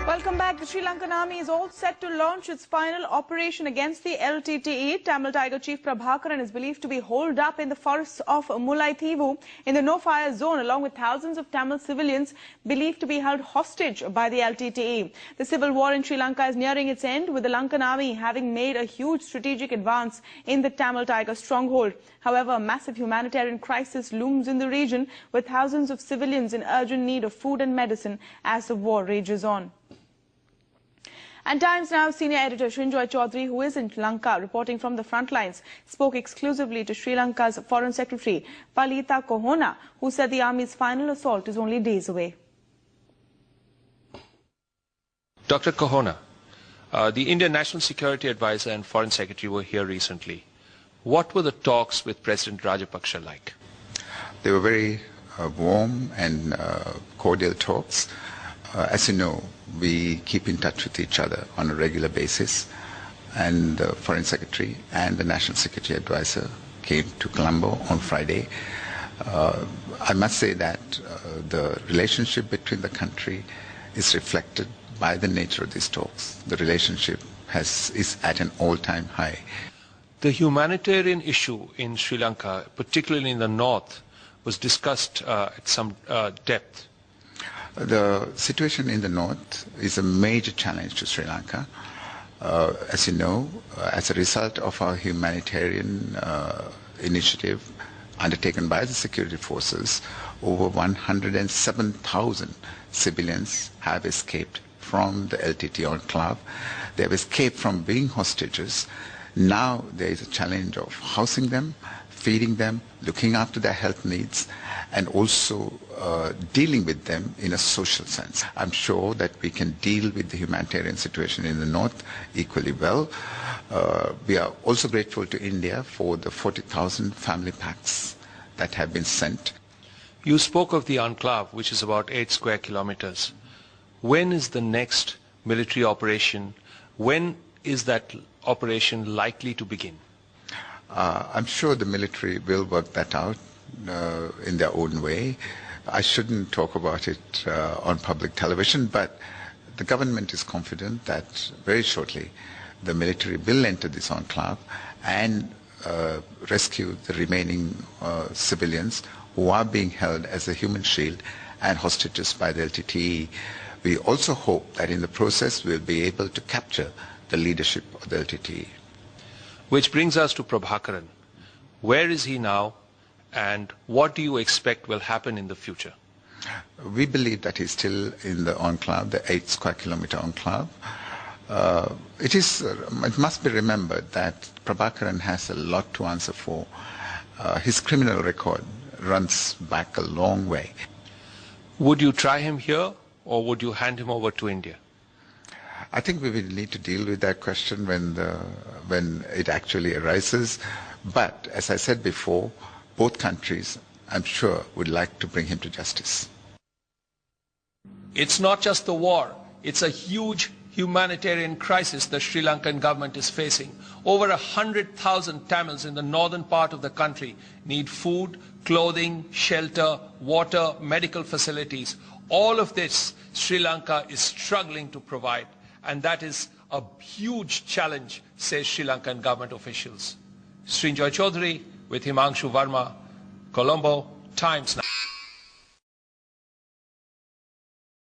Welcome back. The Sri Lankan army is all set to launch its final operation against the LTTE. Tamil Tiger Chief Prabhakaran is believed to be holed up in the forests of Mullaitivu in the no-fire zone, along with thousands of Tamil civilians believed to be held hostage by the LTTE. The civil war in Sri Lanka is nearing its end, with the Lankan army having made a huge strategic advance in the Tamil Tiger stronghold. However, a massive humanitarian crisis looms in the region, with thousands of civilians in urgent need of food and medicine as the war rages on. And Times Now senior editor Srinjoy Chaudhary, who is in Sri Lanka reporting from the front lines, spoke exclusively to Sri Lanka's Foreign Secretary Palita Kohona, who said the army's final assault is only days away. Dr. Kohona, the Indian National Security Advisor and Foreign Secretary were here recently. What were the talks with President Rajapaksa like? They were very warm and cordial talks. As you know, we keep in touch with each other on a regular basis, and the Foreign Secretary and the National Security Advisor came to Colombo on Friday. I must say that the relationship between the country is reflected by the nature of these talks. The relationship is at an all-time high. The humanitarian issue in Sri Lanka, particularly in the north, was discussed at some depth. The situation in the north is a major challenge to Sri Lanka. As you know, as a result of our humanitarian initiative undertaken by the security forces, over 107,000 civilians have escaped from the LTT enclave. They have escaped from being hostages. Now there is a challenge of housing them, feeding them, looking after their health needs, and also dealing with them in a social sense. I'm sure that we can deal with the humanitarian situation in the north equally well. We are also grateful to India for the 40,000 family packs that have been sent. You spoke of the enclave, which is about 8 square kilometers. When is the next military operation? When is that operation likely to begin? I'm sure the military will work that out in their own way. I shouldn't talk about it on public television, but the government is confident that very shortly the military will enter this enclave and rescue the remaining civilians who are being held as a human shield and hostages by the LTTE. We also hope that in the process we'll be able to capture the leadership of the LTTE. Which brings us to Prabhakaran. Where is he now, and what do you expect will happen in the future? We believe that he's still in the enclave, the 8 square kilometer enclave. It must be remembered that Prabhakaran has a lot to answer for. His criminal record runs back a long way. Would you try him here, or would you hand him over to India? I think we will need to deal with that question when it actually arises. But as I said before, both countries, I'm sure, would like to bring him to justice. It's not just the war. It's a huge humanitarian crisis the Sri Lankan government is facing. Over 100,000 Tamils in the northern part of the country need food, clothing, shelter, water, medical facilities. All of this Sri Lanka is struggling to provide. And that is a huge challenge, says Sri Lankan government officials. Srinjoy Chaudhary with Himanshu Verma, Colombo, Times Now.